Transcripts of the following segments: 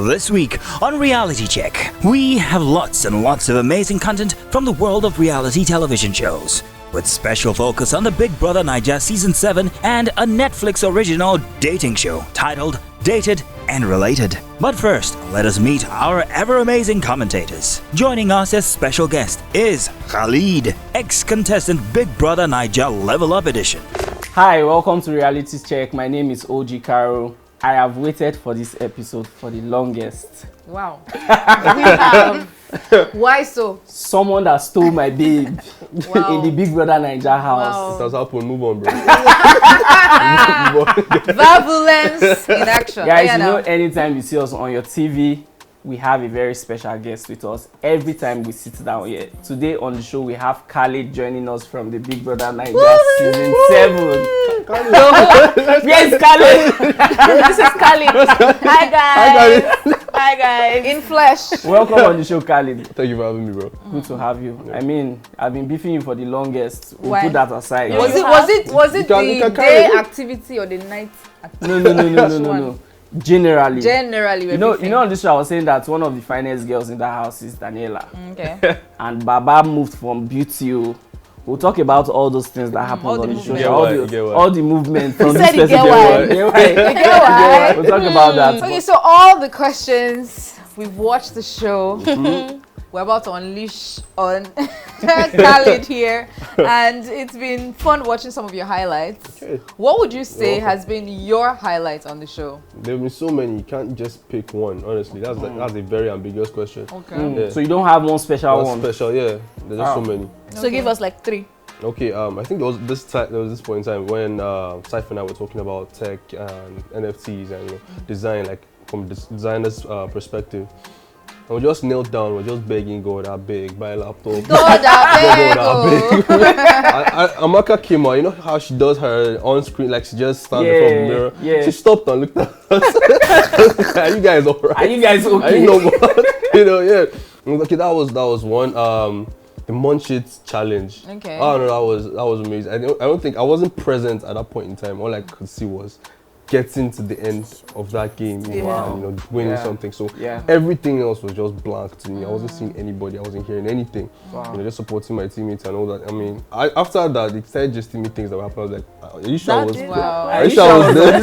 This week on Reality Check, we have lots and lots of amazing content from the world of reality television shows, with special focus on the Big Brother Naija Season 7 and a Netflix original dating show titled Dated and Related. But first, let us meet our ever-amazing commentators. Joining us as special guest is Khalid, ex-contestant Big Brother Naija Level Up Edition. Hi, welcome to Reality Check. My name is OG Caro. I have waited for this episode for the longest. Wow. We have. Why so? Someone that stole my babe Wow. in the Big Brother Naija house. Wow. It has happened. Move on, bro. Violence in action. Guys, you know, anytime you see us on your TV, we have a very special guest with us every time we sit down here. Today on the show, we have Khalid joining us from the Big Brother Naija Season 7. Yes, Khalid. This is Khalid. Hi guys. Hi guys. In flesh. Welcome on the show, Khalid. Thank you for having me, bro. Good to have you. I mean, I've been beefing you for the longest. We'll Why? put that aside. Was it the day activity or the night activity? No. Generally, you know, on this show I was saying that one of the finest girls in that house is Daniela. Okay. And Baba moved from beauty. We'll talk about all those things that happened on the show. All the movement from this person. We'll talk about that. Okay, so all the questions, we've watched the show. We're about to unleash on Khalid here, and it's been fun watching some of your highlights. Okay. What would you say has been your highlight on the show? There have been so many. You can't just pick one. Honestly, that's a very ambiguous question. Okay. Yeah. So you don't have one special one. Special, yeah. There's just so many. So give us like 3. Okay. I think there was this point in time when Cypher and I were talking about tech and NFTs and design, like from the designer's perspective. And we just knelt down, we're just begging God, I beg, buy a laptop. God, I beg. Amaka came out, you know how she does her on screen, like she just stands in front of the mirror. Yeah. She stopped and looked at us. Are you guys alright? Are you guys okay? Are you normal? You know, yeah. Okay, that was one. The Munchit challenge. Okay. Oh no, that was amazing. I don't think I wasn't present at that point in time. All I could see was getting to the end of that game, and winning something. So everything else was just blank to me. I wasn't seeing anybody. I wasn't hearing anything. Wow. Just supporting my teammates and all that. I mean, after that, they started just me things that were happening. I was like, "Are you sure I was? Wow. Are you sure I was there?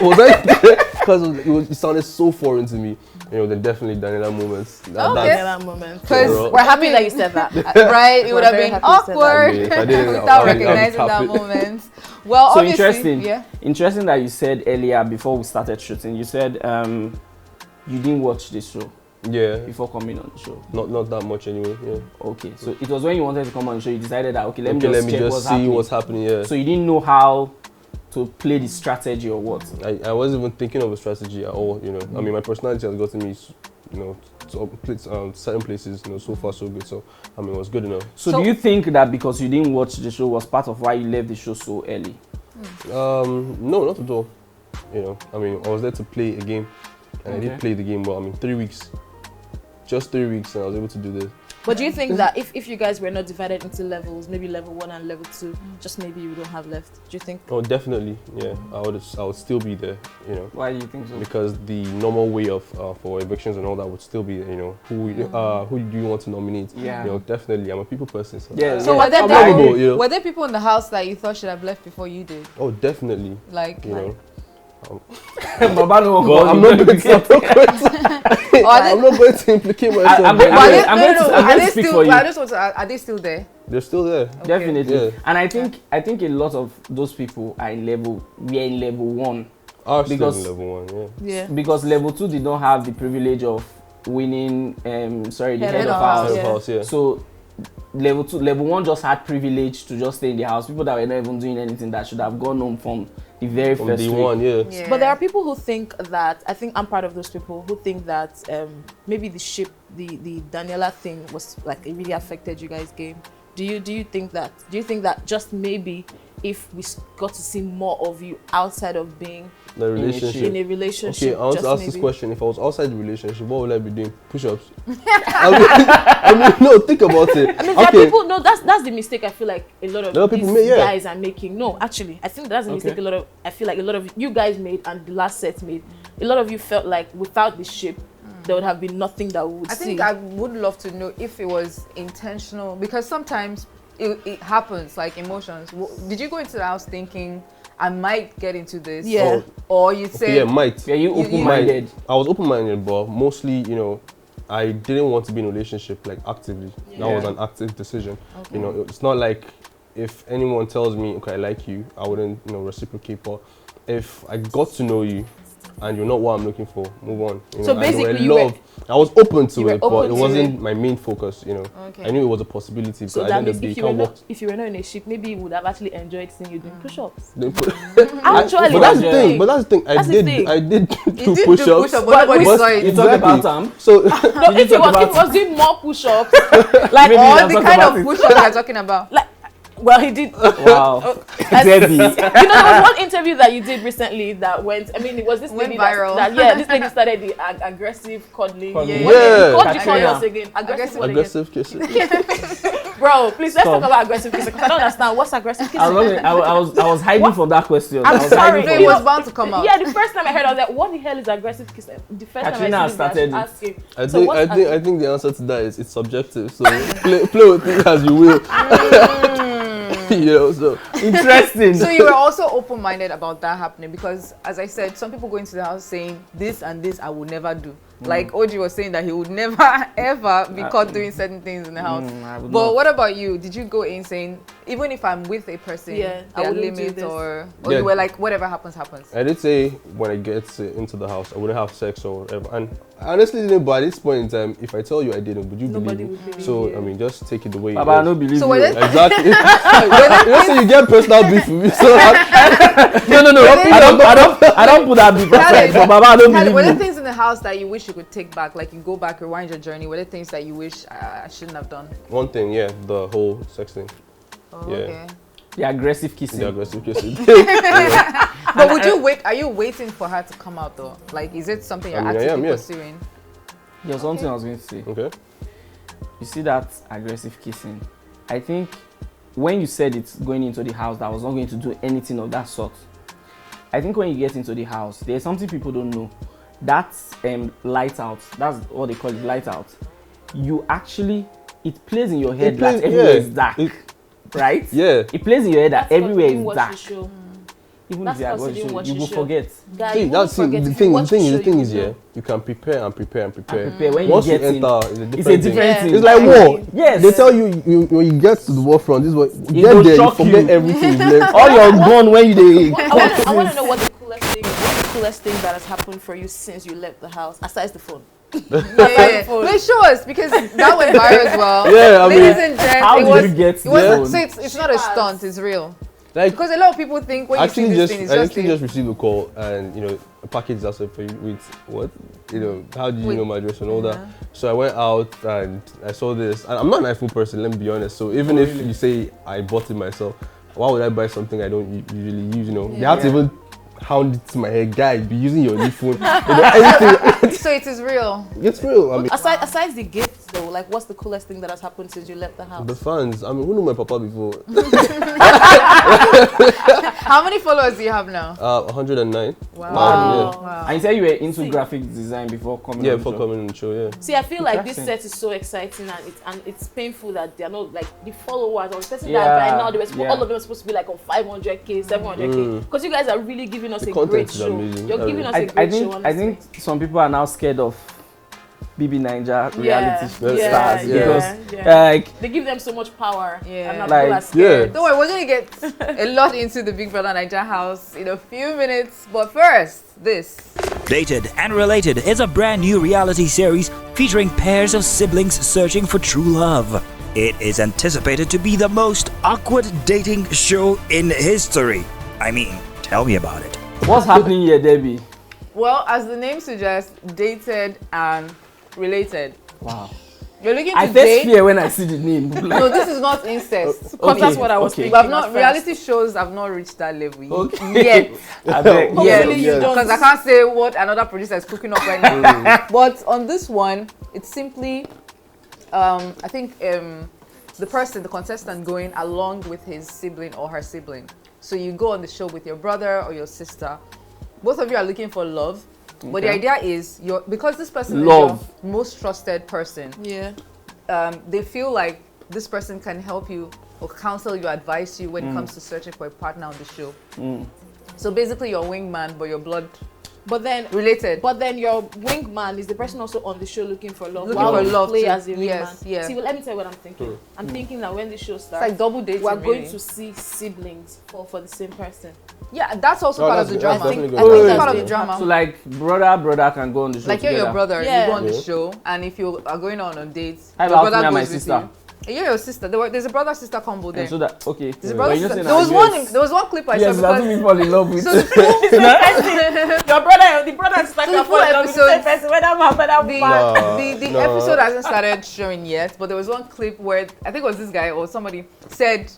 Was I there?" Because it sounded so foreign to me. Then definitely Daniela moments. Daniela moments. Because we're happy that you said that. Right? It would have been awkward without recognizing that that moment. Well, so obviously, interesting that you said earlier before we started shooting. You said you didn't watch the show. Yeah. Before coming on the show. Not that much anyway. Yeah. Okay, so it was when you wanted to come on the show, you decided that let me just see what's happening. Yeah. So you didn't know how to play the strategy or what? I wasn't even thinking of a strategy at all. I mean, my personality has gotten me, to certain places. So far so good. So I mean, it was good enough. So do you think that because you didn't watch the show was part of why you left the show so early? No, not at all. I mean, I was there to play a game, and I did play the game well. I mean, 3 weeks, just 3 weeks, and I was able to do this. But do you think that if you guys were not divided into levels, maybe level 1 and level 2, just maybe you don't have left? Do you think? Oh, definitely. Yeah, I would still be there. Why do you think so? Because the normal way of for evictions and all that would still be who do you want to nominate? Yeah. Definitely. I'm a people person. So were there people in the house that you thought should have left before you did? Oh, definitely. Like. I'm not going to implicate myself. I'm going to speak for you. Are they still there? They're still there. Okay. Definitely. Yeah. And I think a lot of those people are in level 1. Are still in level 1, yeah. Because level 2 did not have the privilege of winning the head of house. Yeah. So level 1 just had privilege to just stay in the house. People that were not even doing anything that should have gone home from the very first day week. one, yeah. But there are people who think that, I think I'm part of those people who think that maybe the Daniela thing was like it really affected you guys' game. Do you think that? Do you think that just maybe if we got to see more of you outside of being in a relationship? Okay, I want to ask this question. If I was outside the relationship, what would I be doing? Push-ups? I mean, no, think about it. I mean, there are people, that's the mistake I feel like a lot of these guys are making. No, actually, I think that's the mistake I feel like a lot of you guys made and the last set made. a lot of you felt like without the ship, there would have been nothing that we would I see. think I would love to know if it was intentional, because sometimes it happens, like emotions. Did you go into the house thinking, I might get into this? Yeah. Or you said, Yeah, might. Were you open-minded? I was open-minded, but mostly, you know, I didn't want to be in a relationship like actively. That was an active decision. Okay. You know, it's not like if anyone tells me, okay, I like you, I wouldn't, you know, reciprocate. But if I got to know you and you're not what I'm looking for, move on. You So know, basically, I was open to you were it, but open it to wasn't my main focus. You know, Okay. I knew it was a possibility. So but that at the end means of the day, if you you, were can't not, walk. if you were not in a ship, maybe you would have actually enjoyed seeing you doing push-ups. Actually, but that's the thing. But that's the thing. That's the thing. I did You do did push-ups. do push-up, but nobody but- saw it. You talk about So No, if he was doing more push-ups, like Maybe All I'm the talking kind about of it. push-ups you're talking about. well, he did. Wow. As- Debbie. You know, there was one interview that you did recently that went. I mean, it was this Went lady viral. this lady started the aggressive cuddling. Cuddling. What Yeah. did you call Katrina. yours again? Aggressive. Cuddling. aggressive kisses. Bro, please let's Stop. talk about aggressive kissing. 'Cause I don't understand what's aggressive kissing. I was hiding from that question. I'm I was sorry. hiding No, from it it. was bound to come out. Yeah, the first time I heard, I was like, "What the hell is aggressive kissing?" The first Katrina time I started it. asking. I think the answer to that is it's subjective. So play with it as you will. You know, so Interesting. So you were also open-minded about that happening, because as I said, some people go into the house saying this and this I will never do. Like Oji was saying that he would never ever be caught doing certain things in the house. I would But not. what about you? Did you go in saying, even if I'm with a person, Yeah, I there are wouldn't do limits, this. or Yeah. you were like, whatever happens, happens? I did say when I get into the house, I wouldn't have sex or whatever. And I honestly didn't. But at this point in time, if I tell you I didn't, would you Nobody believe would me? believe So you. I mean, just take it the way it Baba, I is. don't believe So you. were they- Exactly. You know, so you get personal beef with me. So No. I don't put that beef aside. But Baba, I don't Were there believe you. things in the house that you wish you could take back, like you go back, rewind your journey? Were there things that you wish I shouldn't have done? one thing, yeah, the whole sex thing, Oh, Yeah. okay. The aggressive kissing. the aggressive kissing. But would you wait? Are you waiting for her to come out though? Like, is it something you're I mean, I actively am, yeah. pursuing? There's something I was going to say. Okay. You see that aggressive kissing? I think when you said it's going into the house, that I was not going to do anything of that sort. I think when you get into the house, there's something people don't know. That's light out. That's what they call it, light out. You actually, it plays in your head plays- that everywhere yeah. is dark, right? Yeah. It plays in your head that That's 'cause everywhere you didn't is watch dark. the show. Even That's if you are because you watching, didn't watch you the will show. forget. Guy, See, you that's won't it. forget. The If thing. you The watch thing the is, show, the thing you is, will yeah, know. you can prepare and prepare and prepare. Prepare. When you Once you get in, enter, it's a different it's a different thing. thing. It's like war. Yes. They tell you when you get to the war front, this is what you get will there, you shock forget you. everything you've learned. All your gun when you dey. I want to know what's the coolest thing that has happened for you since you left the house, aside the phone. Yeah. No, show us, because that went viral as well. Yeah, I mean, Ladies and gents, How it did was, you get it was, the phone? so it's not a stunt, it's real. like Because a lot of people think when you see actually this just thing, it's I just actually a- just received a call and a package is also for you with what how did you Wait. know my address and all that. So I went out and I saw this, and I'm not an iPhone person, let me be honest. So even if you say I bought it myself, why would I buy something I don't usually use? They have to even hound it to my head, guy, be using your new phone. Anything. So it is real. It's real. I mean, Aside the gifts though, like what's the coolest thing that has happened since you left the house? the fans. I mean, who knew my papa before? How many followers do you have now? 109. Wow. Wow. And you said you were into graphic design before coming. Yeah, on the for show. coming on the show. Yeah. See, I feel like this Interesting. set is so exciting and it's painful that they're not like the followers. I was expecting Yeah, that right now they were yeah. all of them are supposed to be like on 500k, 700k. Because you guys are really giving us The a content great is show. amazing. You're giving us I a great think show. I Honestly. think some people are now scared of BB Ninja reality yeah, stars yeah, because yeah. like They give them so much power. Yeah. And now Like, people are scared. Don't worry, we're going to get a lot into the Big Brother Niger house in a few minutes. But first, this. Dated and Related is a brand new reality series featuring pairs of siblings searching for true love. It is anticipated to be the most awkward dating show in history. I mean, tell me about it. what's happening here, Debbie? Well, as the name suggests, dated and related. Wow. You're looking I to first date. fear when I see the name. No, this is not incest. Because that's what I was okay. thinking. We have not, at first. reality shows have not reached that level Okay. yet. I beg. Hopefully Yeah, you don't. because I can't say what another producer is cooking up right now. But on this one, it's simply, I think the contestant going along with his sibling or her sibling. So you go on the show with your brother or your sister. Both of you are looking for love. But the idea is because this person Love. is your most trusted person. Yeah. They feel like this person can help you or counsel you, advise you when it comes to searching for a partner on the show. So basically, your wingman, but your blood But then related. But then your wingman is the person also on the show looking for love. Looking while for you love play too. as a wingman. Yes, yeah. See, well, let me tell you what I'm thinking. I'm thinking that when the show It's starts, like double dating. we're going really. to see siblings fall for the same person. Yeah, that's also No, part of the that's drama. definitely I good. think Wait, it's part of wait, the drama. So like brother can go on the show Like you're together. your brother, Yeah. you go on the Yeah. show, and if you are going on dates, How your about me brother and my goes with sister? you. You're your sister. There's a brother-sister combo there. And so that okay. There's a But brother you know sister. saying There was that, one. yes. There was one clip I Yes, saw that's who we because fall in love with. so the full, Your brother, the brother is like So the full episode- whether man, whether the No. episode hasn't started showing yet, but there was one clip where I think it was this guy or somebody said,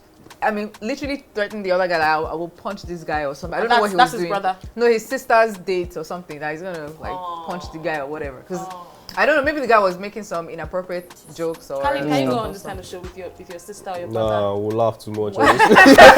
I mean, literally threatened the other guy that I will punch this guy or something. I don't know what he was That's doing. his brother. No, his sister's date or something that he's gonna like punch the guy or whatever. Because I don't know, maybe the guy was making some inappropriate jokes or. Can you go stuff on or this something. kind of show with your sister or your brother? Nah, we'll laugh too much.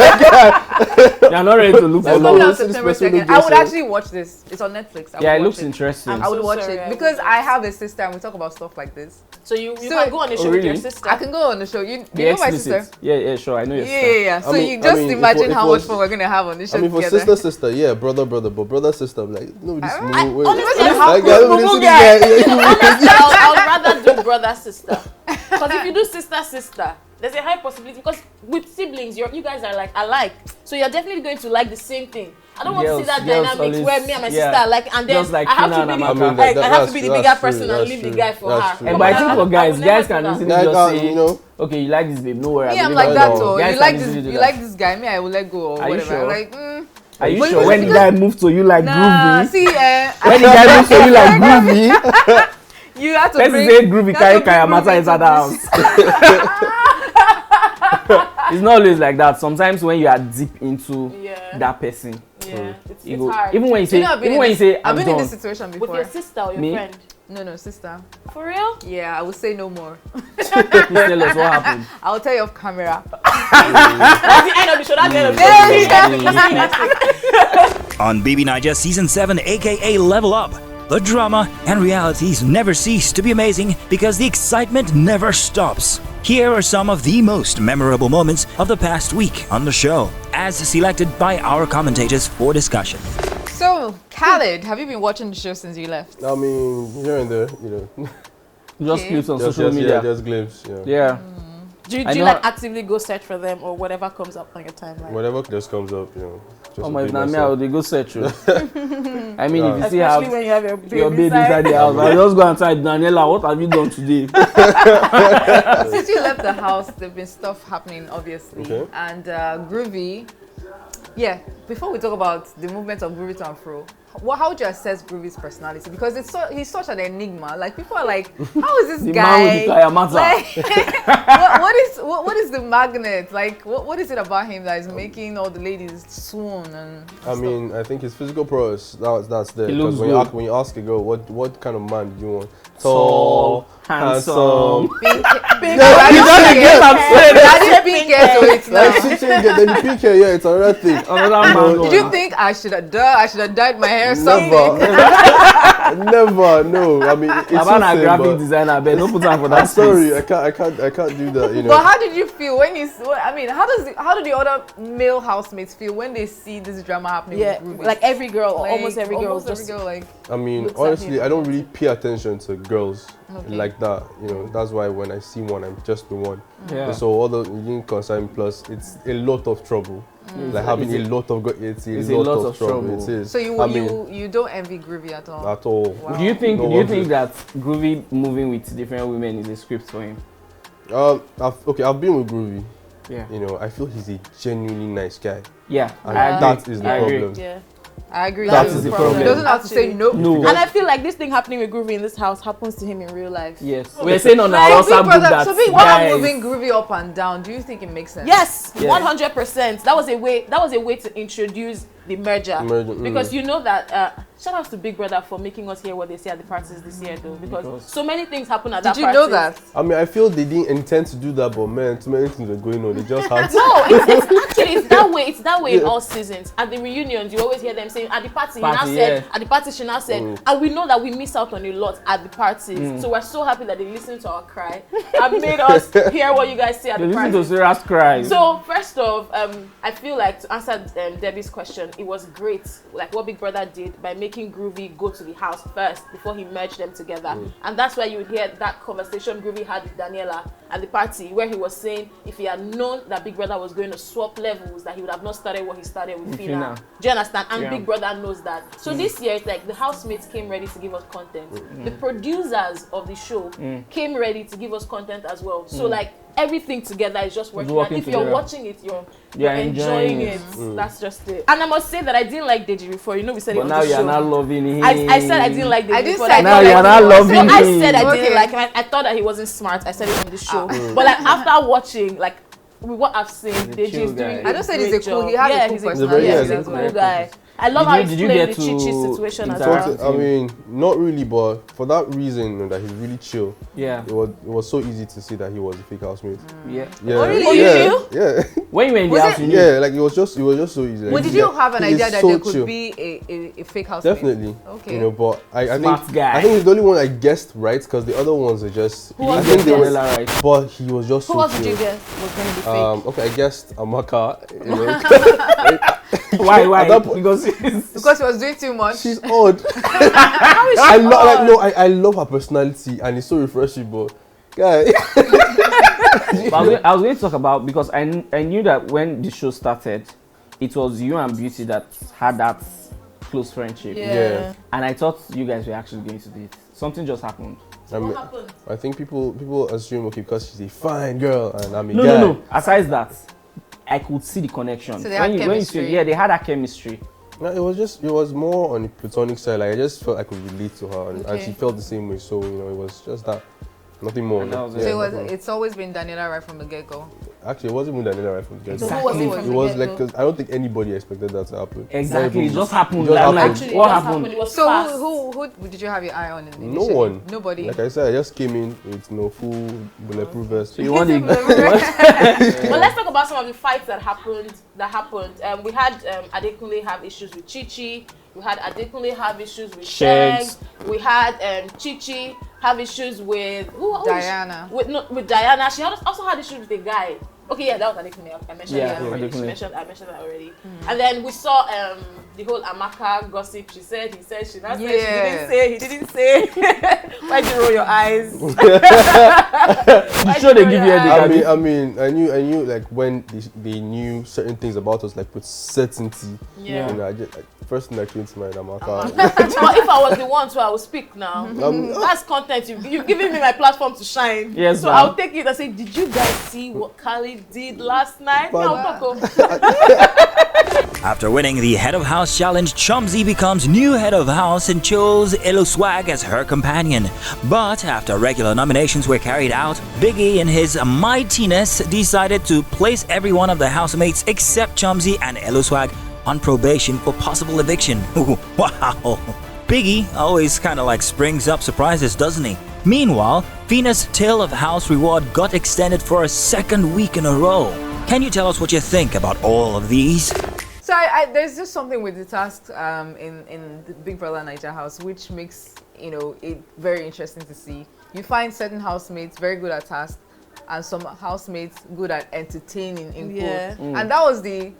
You're not ready to look for It's coming love. out This September person 2nd. look I would just- actually watch this. It's on Netflix. I Yeah, would it watch looks interesting. I would so watch sorry, I it would because watch I have a sister and we talk about stuff like this. So you So- can go on the show Oh, with your really? sister. I can go on the show. You Be know my explicit. sister? Yeah, sure. I know your Yeah, sister. yeah, yeah. So mean- you just I mean, imagine if how was- much fun we're gonna have on this show I mean, for together. sister, yeah, brother, but brother, I'm like, no, this I- move. honestly, Like, how I don't really see this guy. Honestly, I'd rather do brother sister. Because if you do sister, there's a high possibility because with siblings, you guys are like alike, so you're definitely going to like the same thing. I don't want to see that Girls dynamics always- where me and my yeah. sister are like, and then Just like I have Tina to and be the, Amaka. I mean, like, I have to that's- be the that's bigger true, person and that's leave the true, guy for that's her. true. And by I two would for guys, never guys do can that. easily Like, just say, you know, okay, you like this babe, no worry. Me, I I'm believe like I that know. too. Guys You like can this? easily do You that. like this guy? Me, I will let go or Are you whatever. sure? Like, Are you But sure it's when the because- guy moved to you like nah. groovy? See, When the guy moved to you like groovy, you have to let's bring. say groovy you have carry to bring Kayamata groovy inside to the this. house. It's not always like that. Sometimes when you are deep into Yeah, that person, yeah, it's you go, hard. even when you say, You know, I've been even in when you this- say, I've I'm been in this done. situation With before. your sister or your Me? friend. No, sister. For real? Yeah, I will say no more. Please tell us what happened. I'll tell you off camera. That's the end of the show. That's the end of the show. On BB Niger Season 7, aka Level Up, the drama and realities never cease to be amazing because the excitement never stops. Here are some of the most memorable moments of the past week on the show, as selected by our commentators for discussion. So, Khaled, have you been watching the show since you left? I mean, here and there, you know, Just Okay. clips on just, social just, media. yeah, just glimpse, yeah. Yeah. Do I you know- like actively go search for them or whatever comes up on your timeline? Whatever just comes up, you know. Just Oh to my, be now me, myself. they go search you. I mean, if you see Especially how when you have your baby, your baby inside the house, I just go inside, Daniela, what have you done today? Since you left the house, there've been stuff happening, obviously. Okay. And Groovy, yeah. Before we talk about the movement of Groovy to and fro, how would you assess Groovy's personality? Because he's such an enigma. Like people are like, how is this The guy? man with the Kayamata. Like, what is the magnet? Like what is it about him that is making all the ladies swoon and I stuff? mean, I think his physical prowess, that's there. He Because looks when good. you ask a girl, what kind of man do you want? Tall, handsome. Pink, You don't get upset. Daddy pink hair to it Like, now. she change it, then you pick her, yeah, it's another thing. Another man. Did you think I should have dyed my hair something? Never, no. I mean, it's About a so graphic but designer, but no put on for that. I'm sorry, I can't do that. You know. But how did you feel when you? I mean, how do the other male housemates feel when they see this drama happening? Yeah, with Groovy? like every girl, or Like, almost every girl, almost just every girl, like I mean, looks at honestly, him. I don't really pay attention to girls Okay. like that. You know, that's why when I see one, I'm just the one. Yeah. So all the you concern plus, it's a lot of trouble. Like having a lot of it's a lot of trouble. It is. so you I mean, you don't envy Groovy at all. at all. Wow. Do you think? No do you wonder. think that Groovy moving with different women is a script for him? I've been with Groovy. Yeah. You know, I feel he's a genuinely nice guy, Yeah. and I agree. that is the I agree. problem. yeah. I agree. That too. is the problem. He doesn't have to say no. No. And I feel like this thing happening with Groovy in this house happens to him in real life. Yes. We're saying on Like, our Big WhatsApp group Brother, that so big, while I'm guys, moving Groovy up and down, do you think it makes sense? Yes, Yeah. 100%. That was a way to introduce the merger. Because Mm. you know that shout out to Big Brother for making us hear what they say at the parties this year though, because so many things happen at that Did you party. know that? I mean, I feel they didn't intend to do that, but man, too many things were going on. They just had to. No, it's that way. It's that way in all seasons. At the reunions, you always hear them saying, "At the party, he now said." At the party, she now said, and we know that we miss out on a lot at the parties. So we're so happy that they listened to our cry and made us hear what you guys say at the party. Listen to Sarah's cry. So first off, I feel like to answer Debbie's question, it was great, like what Big Brother did by making Groovy go to the house first before he merged them together, and that's why you would hear that conversation Groovy had with Daniela at the party, where he was saying if he had known that Big Brother was going to swap levels, that he would have not started what he started with Fina. Do you understand? And Big Brother knows that. So this year, it's like the housemates came ready to give us content. The producers of the show came ready to give us content as well. So like everything together is just working. And if you're watching it, you're enjoying it. That's just it. And I must say that I didn't like Deji before. You know, we said it on the show. Now you're not loving him. I said I didn't like Deji before. Now you're not loving him. I said I didn't like him. I thought that he wasn't smart. I said it on the show. But like after watching, like with what I've seen, Deji is doing I don't say he's a cool. job. He has a cool personality. He's a cool guy. I love how he explained the Chi-Chi situation as well. I mean, not really, but for that reason that he's really chill. Yeah. It was so easy to see that he was a fake housemate. Yeah. Oh, really? Yeah. When you were in the house, you knew. Yeah, like it was just so easy. Like, Well, did you have an he is idea that so there could chill. be a fake housemate? Definitely. Okay. You know, but I Smart think guy. I think he's the only one I guessed right, because the other ones are just. Who was I think the they were, right. but he was just Who so else did chill. you guess was going to be fake? Okay, I guessed Amaka. You know, Why? At that point- Because Because he was doing too much. she's odd. How is she I love, like, odd? no, I love her personality and it's so refreshing, but guy. But I was going to talk about, because I knew that when the show started, it was you and Beauty that had that close friendship. Yeah. And I thought you guys were actually going to date. Something just happened. I mean, What happened? I think people assume, okay, because she's a fine girl and I'm a No, guy. no. Aside that, I could see the connection. So they had chemistry. Yeah, they had that chemistry. No, it was more on the platonic side. Like I just felt I could relate to her, and she felt the same way. So it was just that, nothing more. And that was it. So nothing more. it's always been Daniela right from the get-go. Actually, it wasn't even Daniela right from the get-go. So who was it from It was the like, get-go? 'cause I don't think anybody expected that to happen. Exactly. It just happened. It just I'm like, happened. Actually, what it just happened? It was So fast. who did you have your eye on No initially? one. Nobody. Like I said, I just came in with no full bulletproof vest. So you want the But let's talk about some of the fights that happened. We had Adekunle have issues with Chi-Chi. We had Adekunle have issues with Shags. Sheg. We had Chi-Chi have issues with Diana. With Diana. She also had issues with a guy. Okay, yeah, that was Adekunle. I mentioned Yeah, that already. Adekunle. I mentioned that already. And then we saw the whole Amaka gossip. She said, he said, she not said, he didn't say. Why'd you roll your eyes? sure they give you a I mean, I knew like when they knew certain things about us, like with certainty. Yeah. You know, first thing that came to mind, Amaka. But if I was the one to, I would speak now. That's content. You've given me my platform to shine. Yes, so ma'am. I'll take it and say, did you guys see what Khalid did last night? But- I'll talk. After winning the Head of House challenge, Chumsy becomes new Head of House and chose Elo Swag as her companion. But after regular nominations were carried out, Biggie in his mightiness decided to place every one of the housemates except Chumsy and Elo Swag on probation for possible eviction. Wow! Biggie always kinda like springs up surprises, doesn't he? Meanwhile, Fina's Tale of House reward got extended for a second week in a row. Can you tell us what you think about all of these? So there's just something with the task in the Big Brother Niger house, which makes it very interesting to see. You find certain housemates very good at tasks, and some housemates good at entertaining. In quotes. And that was the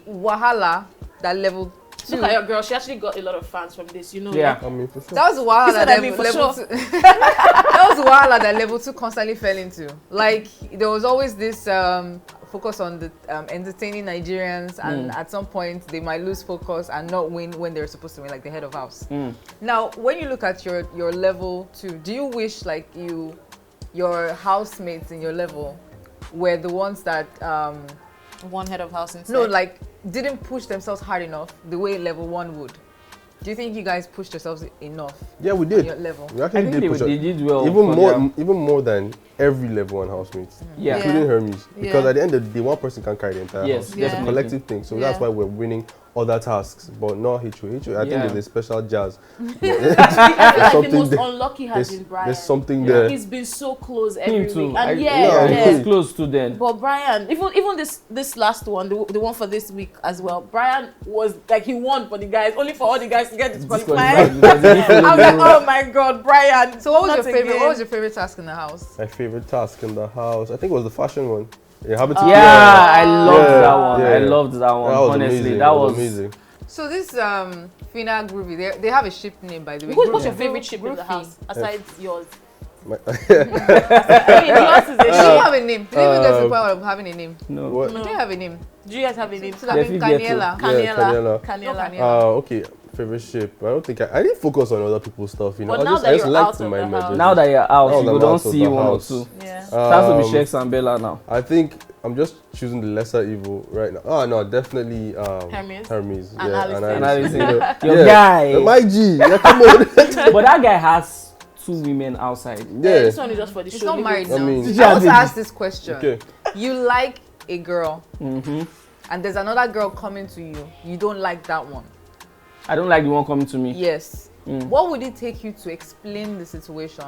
wahala that level 2. Look at your girl. She actually got a lot of fans from this. You know. Yeah. I mean, for sure. That was the wahala said, that I mean, for level sure. 2. That was the wahala that level 2 constantly fell into. Like there was always this focus on the entertaining Nigerians, and at some point they might lose focus and not win when they're supposed to win, like the head of house. Now, when you look at your level 2, do you wish like your housemates in your level were the ones that One head of house instead. no, like didn't push themselves hard enough the way level 1 would? Do you think you guys pushed yourselves enough? Yeah, we On did. your level. We I actually think did push they up. did well. Even more than every level on housemates, Yeah. including Hermes. Because Yeah. at the end of the day, one person can't carry the entire Yes, house. Yeah. It's a collective thing. So Yeah. that's why we're winning other tasks, but not HO. I think Yeah. there's a special jazz. I feel like the something most there. unlucky has been Brian. There's something Yeah. there. He's been so close every Him too. week. And I yeah. was close to then. But Brian, even this last one, the one for this week as well, Brian was like, he won for the guys, only for all the guys to get disqualified. I was like, oh my god, Brian. So what was not your favorite? again. What was your favorite task in the house? My favorite task in the house, I think it was the fashion one. Yeah, Yeah, I loved Yeah, that one. yeah. I loved that one. That was Honestly, amazing. that was amazing. So this Fina Groovy, they have a ship name, by the way. What's your Groovy. favorite ship in the Groovy. house aside yours? My- I mean, yours is Did you a ship. have a name? Did you even get to the point of having a name? no. what? Did you have a name? Do you guys have a name? So that means Definitely get to. Caniela. Yeah, Caniela. Caniela. Caniela. Okay, favorite ship. I don't think I didn't focus on other people's stuff. You know, But I now just, that I just you're liked out of my the images. house. Now that you're out, Now you that I'm don't out of see the one or house. two. Yeah. It has to be Um, Shex and Bella now. I think I'm just choosing the lesser evil right now. Oh no, definitely Hermes. Hermes. And Yeah, Alison. And Alison. Alison. You know, Your guy. My G. Yeah, come on. But that guy has 2 women outside. Yeah. This one is just for the She's show. not leave married it. now. mean- I want to ask this question. Okay. You like a girl, Mm-hmm. and there's another girl coming to you. You don't like that one. I don't like the one coming to me. Yes. Mm. What would it take you to explain the situation,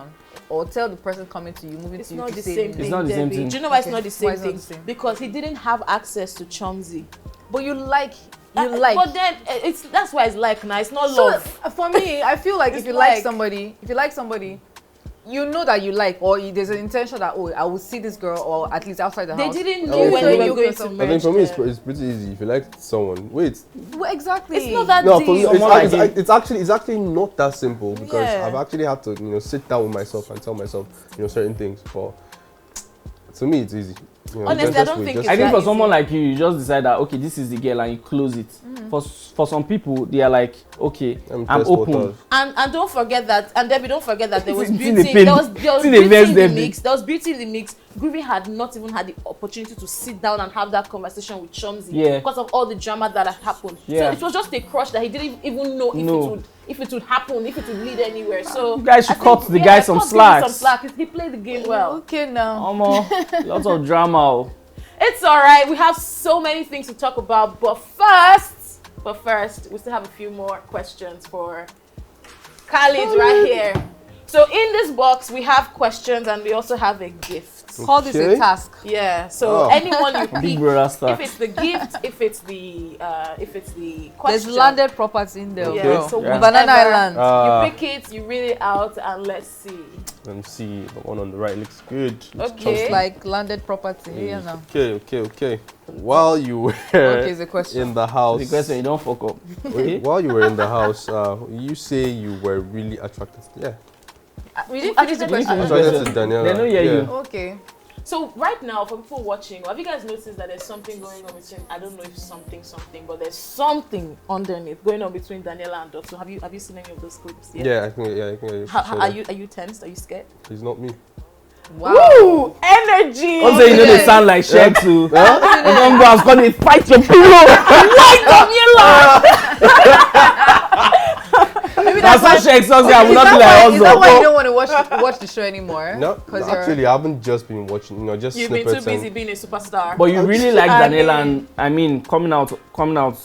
or tell the person coming to you, moving It's to you, not to the say same no? thing. not the same Debbie. thing. Do you know why it's Okay. not the Why same it's not thing? the same? Because he didn't have access to Chumsy. But you like. Like. But then that's why it's like now. It's not So love. for me, I feel like It's if you like like- somebody, you know that you like, or there's an intention that I will see this girl, or at least outside the They house. didn't Oh, know when for they me- were going to I I merge think for me them. it's pretty easy. If you like someone, wait. Well, exactly. It's not that No, deep. for me Someone like him. it's actually not that simple because Yeah. I've actually had to sit down with myself and tell myself certain things. But to me, it's easy. Honestly, I don't think it's I think that for someone easy. like you just decide that okay, this is the girl and you close it. For some people, they are like, okay, I'm open. And don't forget that, and Debbie, don't forget that there was It's in beauty. the pen. There was It's in the beauty verse, in the Debbie. mix. There was beauty in the mix. Groovy had not even had the opportunity to sit down and have that conversation with Chumsy Yeah. because of all the drama that had happened. Yeah. So it was just a crush that he didn't even know if it would happen, if it would lead anywhere. So You guys should I cut think- the guy some cut Groovy slack. Some slack. He played the game well. Okay now. Lots of drama. Oh. It's all right. We have so many things to talk about, but first, we still have a few more questions for Khalid right here. So in this box, we have questions and we also have a gift. Call this a Okay. task. Yeah. So Oh. anyone you Big pick, brother if stuff. it's the gift, if it's the There's question. landed property in there. Yeah. bro. So Yeah. Banana whichever, Island. you pick it, you read it out, and let's see. Let me see. The one on the right looks good. Looks Okay. chunky. It's like landed property. Yeah, now. Okay. While you were Okay, it's a question. in the house, The question you don't fuck up. Okay. while you were in the house, you say you were really attracted. Yeah, We didn't finish the question. attracted to Daniela. They don't hear you. Okay. So right now, for people watching, have you guys noticed that there's something going on between? I don't know if something, but there's something underneath going on between Daniela and Dotto. Have you seen any of those clips? Yeah, I think I How, should are show you tensed? Are you scared? that. It's not me. Wow. Woo! Energy. Also, you know they sound like Shaq too. You don't go and call it fight your pillow. Like Daniela. Maybe That's why Shaq songs I will Is not that be why- like is that why you also. don't want to watch the show anymore? No, 'Cause you're- actually, I haven't just been watching. Just You've been snippets. too busy being a superstar. But you really like I Daniela, mean- and I mean, coming out,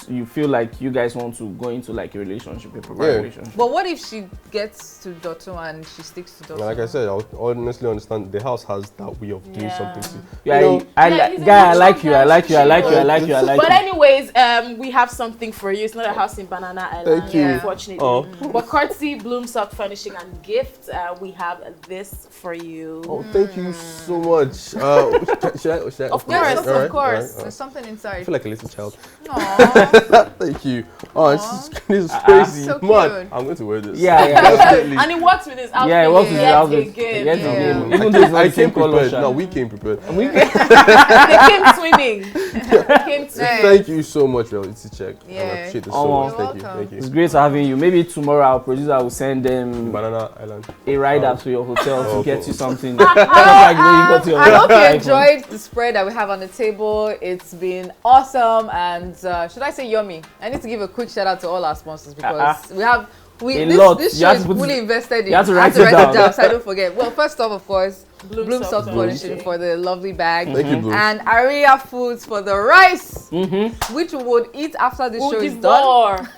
you feel like you guys want to go into like a relationship, a proper Yeah. relationship. But what if she gets to Dotto and she sticks to Dotto? Like I said, I honestly understand the house has that way of doing Yeah. something. To, Yeah, you know, Yeah, he's a guy, I good like you, I like you, I like you, I like you, I like But you. anyways, we have something for you. It's not a house in Banana Island, Thank you. unfortunately. Oh. But courtesy Bloomstock Furnishing and Gifts, we have this for you. oh, thank you so much. Should I? Of Yes, course, of of course. alright. There's something I inside. feel like a little child. Aww. Thank you. Oh, this is crazy. So Man, cute. I'm going to wear this. Yeah, yeah. Definitely. And it works with his outfit. Yeah, it works with his yet outfit. again. Yet Yeah. again. Even though it's not I the same came color, prepared. Sha. No, we came prepared. They came swimming. They came swimming. Hey. Thank you so much, Reality Check. I Yeah. appreciate it Oh, so much. You're Thank you. welcome. Thank you. It's great having you. Maybe tomorrow our producer will send them Banana Island. a rider to your hotel to Okay. get you something. Just like when you got to your I hope you iPhone. enjoyed the spread that we have on the table. It's been awesome and should I say yummy? I need to give a quick shout out to all our sponsors because A lot. this You show have is to put fully it- invested in. you have to I write had it down. so I don't forget. Well, first off, of course, Bloom Soft Bloom. Polishing for the lovely bag. Thank you, Bloom. And Aria Foods for the rice, Mm-hmm. which we would eat after the show Who is give done. more?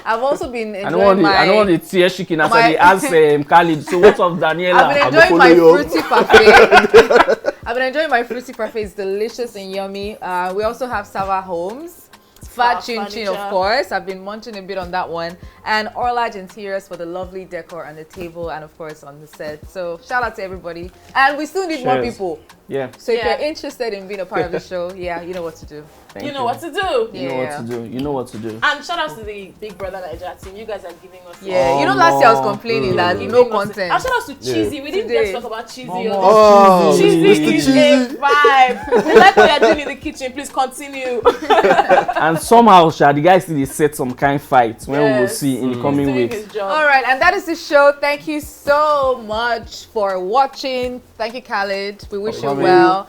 I've also been I don't want enjoying the my. tear shaking as my- I ask Khalid. So what's up, Daniela? I've been I'm enjoying my follow you. fruity parfait. I've been enjoying my fruity parfait. It's delicious and yummy. We also have Sava Homes. Fat Star Chin Chin, of Furniture. course. I've been munching a bit on that one. And Orlage Interiors for the lovely decor on the table and, of course, on the set. So, shout out to everybody. And we still need more Cheers. people. Yeah. So, if Yeah. you're interested in being a part of the show, yeah, you know what to do. Thank You know what to do. You know what Yeah. to do. You know what to do. And shout out to the Big Brother Nigeria team. You guys are giving us. Yeah, Oh, you know, last year I was no. complaining that Giving no us- content. And shout out to Cheesy. We didn't Today. get to talk about Cheesy. Mama. on Oh, this. Mr. Cheesy is Cheesy. a vibe. We like what you're doing in the kitchen. Please continue. And somehow, the guys still set some kind fight when we will Yes. see in the He's coming doing weeks. his job. All right, and that is the show. Thank you so much for watching. Thank you, Khalid. We wish you coming. well.